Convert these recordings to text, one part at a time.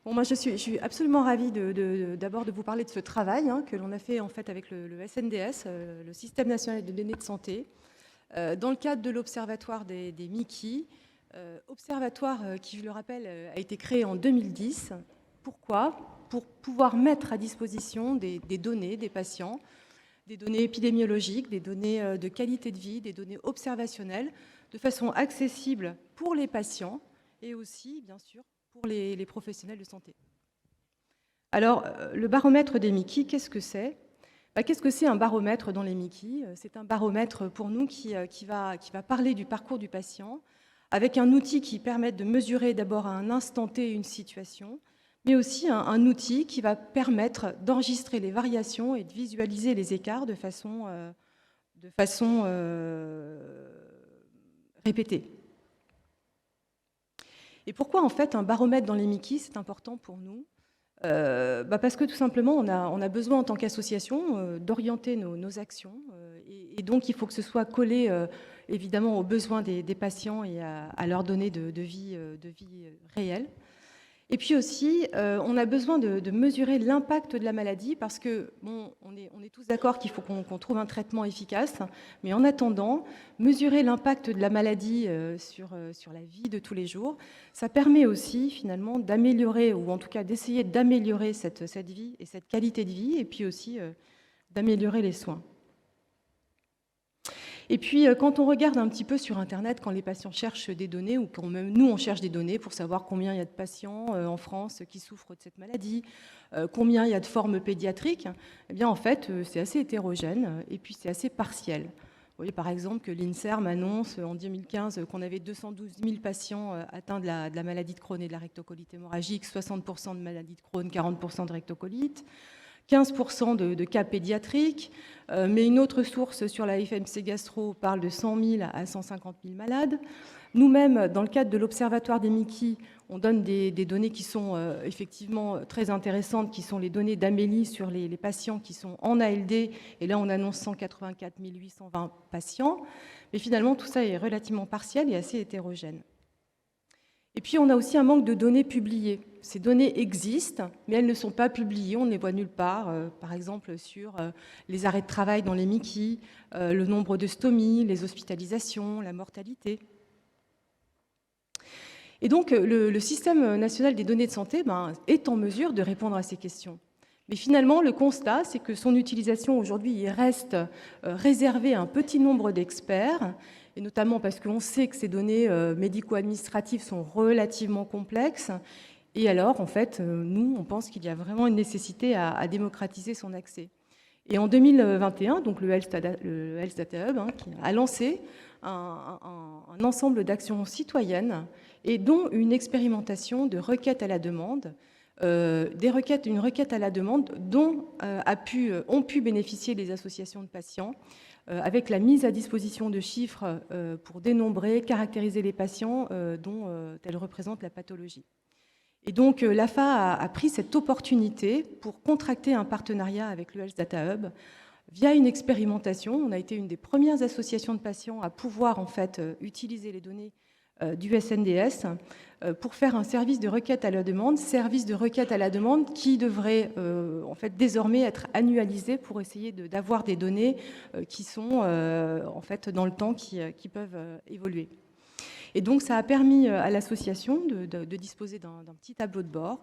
Bon, moi, je suis absolument ravie d'abord de vous parler de ce travail que l'on a fait en fait avec le SNDS, le Système national de données de santé, dans le cadre de l'Observatoire des MICI, observatoire qui, je le rappelle, a été créé en 2010. Pourquoi? Pour pouvoir mettre à disposition des données des patients, des données épidémiologiques, des données de qualité de vie, des données observationnelles, de façon accessible pour les patients et aussi, bien sûr, pour les professionnels de santé. Alors, le baromètre des MICI, qu'est-ce que c'est? Qu'est-ce que c'est un baromètre dans les MICI? C'est un baromètre pour nous qui va parler du parcours du patient, avec un outil qui permet de mesurer d'abord à un instant T une situation, mais aussi un outil qui va permettre d'enregistrer les variations et de visualiser les écarts de façon répétée. Et pourquoi en fait un baromètre dans les MICI, c'est important pour nous? Parce que tout simplement, on a besoin en tant qu'association d'orienter nos actions et donc il faut que ce soit collé évidemment aux besoins des patients et à leurs données de vie réelle. Et puis aussi, on a besoin de mesurer l'impact de la maladie parce que, bon, on est tous d'accord qu'il faut qu'on trouve un traitement efficace, mais en attendant, mesurer l'impact de la maladie sur la vie de tous les jours, ça permet aussi finalement d'améliorer, ou en tout cas d'essayer d'améliorer cette vie et cette qualité de vie, et puis aussi d'améliorer les soins. Et puis, quand on regarde un petit peu sur Internet, quand les patients cherchent des données, ou quand même nous, on cherche des données pour savoir combien il y a de patients en France qui souffrent de cette maladie, combien il y a de formes pédiatriques, eh bien, en fait, c'est assez hétérogène et puis c'est assez partiel. Vous voyez, par exemple, que l'INSERM annonce en 2015 qu'on avait 212 000 patients atteints de la maladie de Crohn et de la rectocolite hémorragique, 60% de maladie de Crohn, 40% de rectocolite. 15% de cas pédiatriques, mais une autre source sur la FMC Gastro parle de 100 000 à 150 000 malades. Nous-mêmes, dans le cadre de l'Observatoire des MICI, on donne des données qui sont effectivement très intéressantes, qui sont les données d'Amélie sur les patients qui sont en ALD, et là on annonce 184 820 patients, mais finalement tout ça est relativement partiel et assez hétérogène. Et puis, on a aussi un manque de données publiées. Ces données existent, mais elles ne sont pas publiées, on ne les voit nulle part, par exemple sur les arrêts de travail dans les MICI, le nombre de stomies, les hospitalisations, la mortalité. Et donc, le système national des données de santé est en mesure de répondre à ces questions. Mais finalement, le constat, c'est que son utilisation aujourd'hui reste réservée à un petit nombre d'experts, et notamment parce qu'on sait que ces données médico-administratives sont relativement complexes. Et alors, en fait, nous, on pense qu'il y a vraiment une nécessité à démocratiser son accès. Et en 2021, donc le Health Data Hub qui a lancé un ensemble d'actions citoyennes et dont une expérimentation de requêtes à la demande, une requête à la demande dont ont pu bénéficier les associations de patients avec la mise à disposition de chiffres pour dénombrer, caractériser les patients dont elles représentent la pathologie. Et donc l'AFA a pris cette opportunité pour contracter un partenariat avec le Health Data Hub via une expérimentation. On a été une des premières associations de patients à pouvoir en fait utiliser les données du SNDS pour faire un service de requête à la demande, qui devrait en fait désormais être annualisé pour essayer d'avoir des données qui sont en fait dans le temps, qui peuvent évoluer. Et donc ça a permis à l'association de disposer d'un petit tableau de bord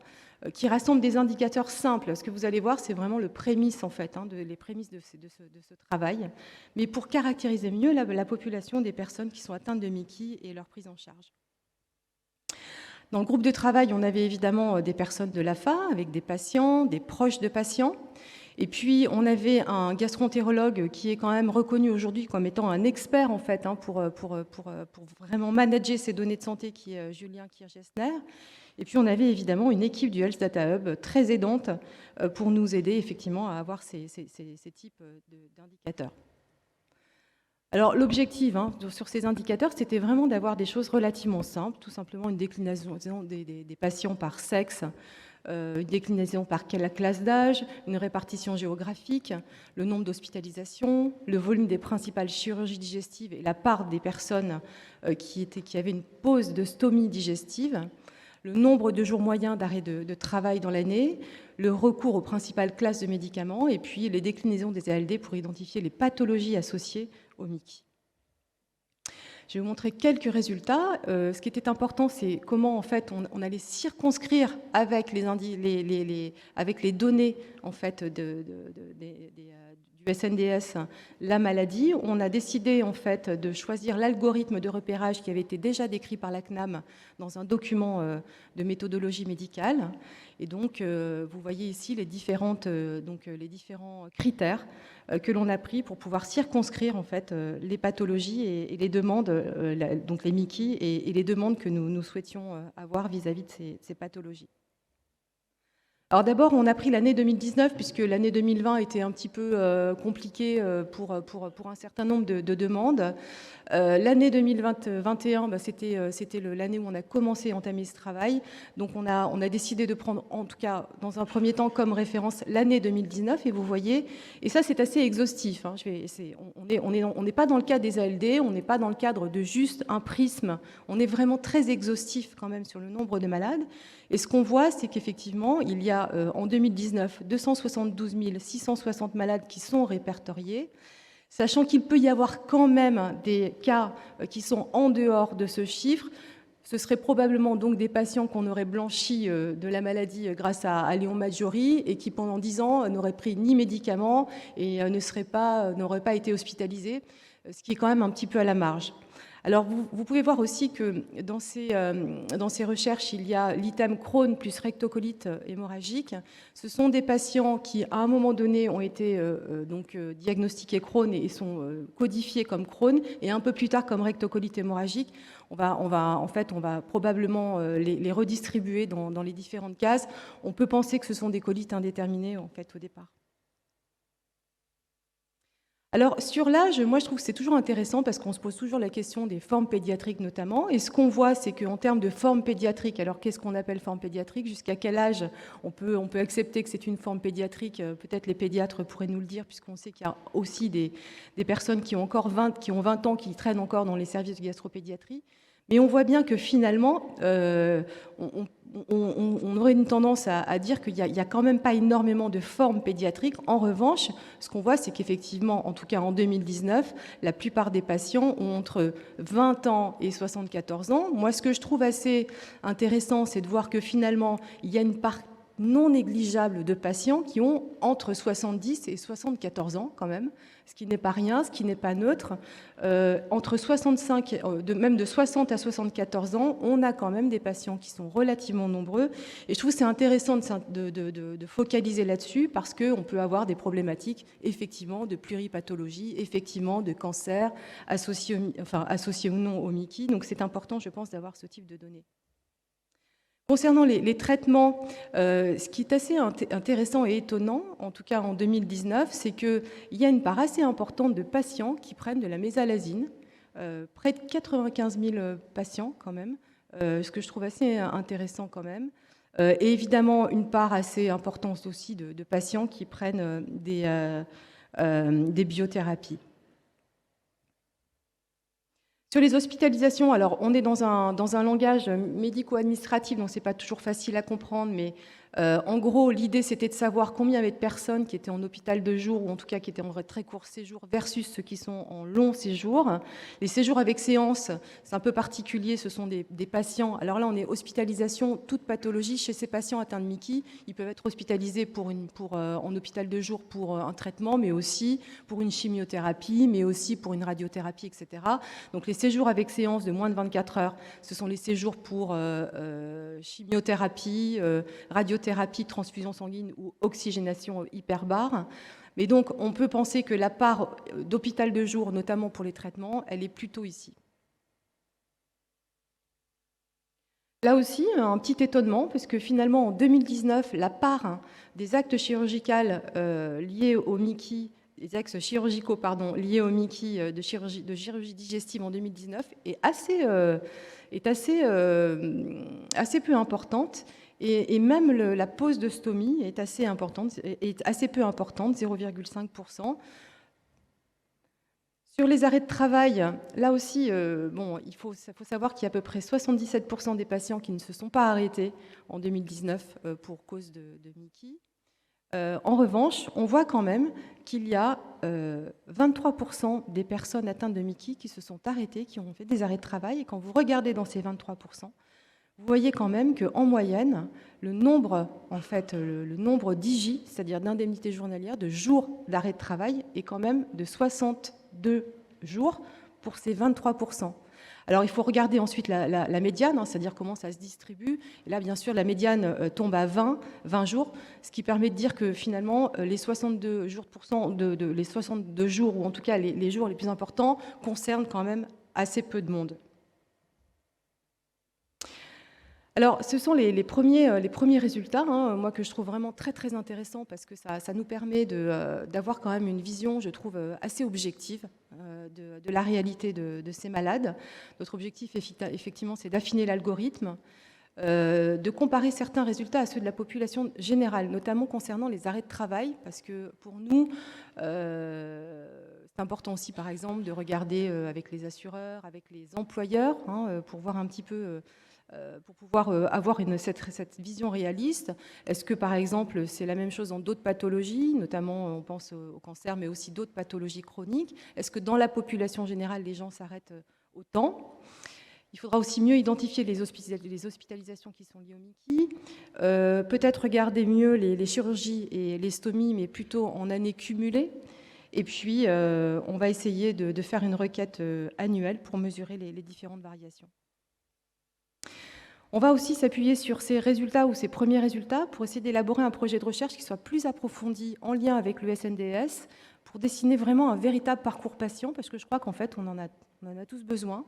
qui rassemble des indicateurs simples. Ce que vous allez voir, c'est vraiment le prémisse en fait, les prémices de ce travail, mais pour caractériser mieux la population des personnes qui sont atteintes de MICI et leur prise en charge. Dans le groupe de travail, on avait évidemment des personnes de l'AFA, avec des patients, des proches de patients. Et puis, on avait un gastroentérologue qui est quand même reconnu aujourd'hui comme étant un expert en fait, pour vraiment manager ces données de santé, qui est Julien Kirchesner. Et puis, on avait évidemment une équipe du Health Data Hub très aidante pour nous aider effectivement à avoir ces types d'indicateurs. Alors l'objectif sur ces indicateurs, c'était vraiment d'avoir des choses relativement simples, tout simplement une déclinaison des patients par sexe, une déclinaison par classe d'âge, une répartition géographique, le nombre d'hospitalisations, le volume des principales chirurgies digestives et la part des personnes qui avaient une pause de stomie digestive, le nombre de jours moyens d'arrêt de travail dans l'année, le recours aux principales classes de médicaments et puis les déclinaisons des ALD pour identifier les pathologies associées au MIC. Je vais vous montrer quelques résultats. Ce qui était important, c'est comment en fait on allait circonscrire avec les données en fait du SNDS la maladie. On a décidé en fait de choisir l'algorithme de repérage qui avait été déjà décrit par la CNAM dans un document de méthodologie médicale. Et donc, vous voyez ici les différents critères que l'on a pris pour pouvoir circonscrire en fait les pathologies et les demandes, donc les MICI et les demandes que nous souhaitions avoir vis-à-vis de ces pathologies. Alors d'abord, on a pris l'année 2019 puisque l'année 2020 était un petit peu compliquée pour un certain nombre de demandes. L'année 2021, c'était l'année où on a commencé à entamer ce travail. Donc on a décidé de prendre, en tout cas dans un premier temps, comme référence l'année 2019. Et vous voyez, et ça c'est assez exhaustif. Hein, on n'est pas dans le cadre des ALD, on n'est pas dans le cadre de juste un prisme. On est vraiment très exhaustif quand même sur le nombre de malades. Et ce qu'on voit, c'est qu'effectivement, il y a en 2019 272 660 malades qui sont répertoriés, sachant qu'il peut y avoir quand même des cas qui sont en dehors de ce chiffre. Ce seraient probablement donc des patients qu'on aurait blanchis de la maladie grâce à Léon Maggiori et qui pendant 10 ans n'auraient pris ni médicaments et n'auraient pas été hospitalisés, ce qui est quand même un petit peu à la marge. Alors, vous pouvez voir aussi que dans ces recherches, il y a l'item Crohn plus rectocolite hémorragique. Ce sont des patients qui, à un moment donné, ont été diagnostiqués Crohn et sont codifiés comme Crohn, et un peu plus tard comme rectocolite hémorragique. On va probablement les redistribuer dans les différentes cases. On peut penser que ce sont des colites indéterminées, en fait, au départ. Alors, sur l'âge, moi, je trouve que c'est toujours intéressant parce qu'on se pose toujours la question des formes pédiatriques notamment. Et ce qu'on voit, c'est qu'en termes de forme pédiatrique, alors qu'est-ce qu'on appelle forme pédiatrique? Jusqu'à quel âge on peut accepter que c'est une forme pédiatrique? Peut-être les pédiatres pourraient nous le dire, puisqu'on sait qu'il y a aussi des personnes qui ont 20 ans, qui traînent encore dans les services de gastropédiatrie. Mais on voit bien que finalement, on aurait une tendance à dire qu'il n'y a quand même pas énormément de formes pédiatriques. En revanche, ce qu'on voit, c'est qu'effectivement, en tout cas en 2019, la plupart des patients ont entre 20 ans et 74 ans. Moi, ce que je trouve assez intéressant, c'est de voir que finalement, il y a une part non négligeable de patients qui ont entre 70 et 74 ans quand même, ce qui n'est pas rien, ce qui n'est pas neutre. Entre 65, même de 60 à 74 ans, on a quand même des patients qui sont relativement nombreux. Et je trouve que c'est intéressant de focaliser là-dessus parce qu'on peut avoir des problématiques effectivement de pluripathologie, effectivement de cancer associés ou non au MICI. Donc c'est important, je pense, d'avoir ce type de données. Concernant les traitements, ce qui est assez intéressant et étonnant, en tout cas en 2019, c'est qu'il y a une part assez importante de patients qui prennent de la mésalazine, près de 95 000 patients quand même, ce que je trouve assez intéressant quand même. Et évidemment, une part assez importante aussi de patients qui prennent des biothérapies. Sur les hospitalisations, alors on est dans un langage médico-administratif, donc c'est pas toujours facile à comprendre, mais en gros, l'idée c'était de savoir combien il y avait de personnes qui étaient en hôpital de jour, ou en tout cas qui étaient en très court séjour, versus ceux qui sont en long séjour. Les séjours avec séance, c'est un peu particulier, ce sont des patients. Alors là, on est hospitalisation, toute pathologie. Chez ces patients atteints de MICI, ils peuvent être hospitalisés en hôpital de jour pour un traitement, mais aussi pour une chimiothérapie, mais aussi pour une radiothérapie, etc. Donc les séjours avec séance de moins de 24 heures, ce sont les séjours pour chimiothérapie, radiothérapie, transfusion sanguine ou oxygénation hyperbare. Mais donc, on peut penser que la part d'hôpital de jour, notamment pour les traitements, elle est plutôt ici. Là aussi, un petit étonnement, parce que finalement, en 2019, la part des actes chirurgicaux liés au MICI, les axes chirurgicaux liés au MICI de chirurgie digestive en 2019 est assez peu importante. Et même la pose de stomie est assez peu importante, 0,5%. Sur les arrêts de travail, là aussi, bon, il faut savoir qu'il y a à peu près 77% des patients qui ne se sont pas arrêtés en 2019 pour cause de Mickey. En revanche, on voit quand même qu'il y a 23% des personnes atteintes de Mickey qui se sont arrêtées, qui ont fait des arrêts de travail. Et quand vous regardez dans ces 23%, vous voyez quand même qu'en moyenne, le nombre, le nombre d'IJ, c'est-à-dire d'indemnités journalières, de jours d'arrêt de travail, est quand même de 62 jours pour ces 23%. Alors, il faut regarder ensuite la médiane, c'est-à-dire comment ça se distribue. Et là, bien sûr, la médiane tombe à 20 jours, ce qui permet de dire que finalement, les 62 jours, les 62 jours, ou en tout cas les jours les plus importants, concernent quand même assez peu de monde. Alors, ce sont les premiers résultats, moi, que je trouve vraiment très, très intéressants parce que ça nous permet d'avoir quand même une vision, je trouve, assez objective de la réalité de ces malades. Notre objectif, effectivement, c'est d'affiner l'algorithme, de comparer certains résultats à ceux de la population générale, notamment concernant les arrêts de travail, parce que pour nous, c'est important aussi, par exemple, de regarder avec les assureurs, avec les employeurs, pour voir un petit peu... pour pouvoir avoir cette vision réaliste. Est-ce que, par exemple, c'est la même chose dans d'autres pathologies, notamment on pense au cancer, mais aussi d'autres pathologies chroniques? Est-ce que dans la population générale, les gens s'arrêtent autant? Il faudra aussi mieux identifier les hospitalisations qui sont liées au Mickey. Peut-être regarder mieux les chirurgies et les stomies, mais plutôt en années cumulées. Et puis, on va essayer de faire une requête annuelle pour mesurer les différentes variations. On va aussi s'appuyer sur ces résultats ou ces premiers résultats pour essayer d'élaborer un projet de recherche qui soit plus approfondi en lien avec le SNDS pour dessiner vraiment un véritable parcours patient, parce que je crois qu'en fait, on en a tous besoin.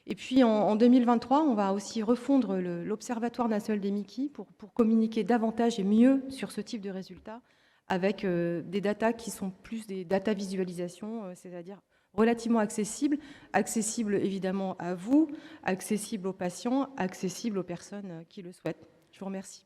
Et puis en 2023, on va aussi refondre l'Observatoire national des Mickey pour communiquer davantage et mieux sur ce type de résultats avec des datas qui sont plus des data visualisation, c'est-à-dire relativement accessible évidemment à vous, accessible aux patients, accessible aux personnes qui le souhaitent. Je vous remercie.